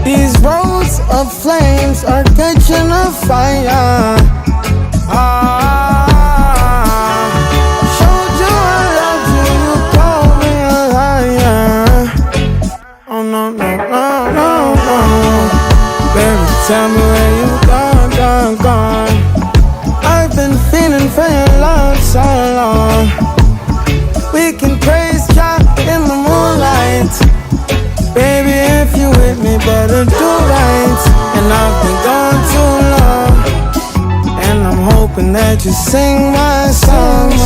These roads of flames are catching a fire. Showed you I loved you, you called me a liar. Oh no, no, no, no, no. Baby, tell me where you gone. I've been feeling for your love so long. We can praise God in the moonlight. Baby, if you with me, better do right. And I've been gone too long, and I'm hoping that you sing my songs.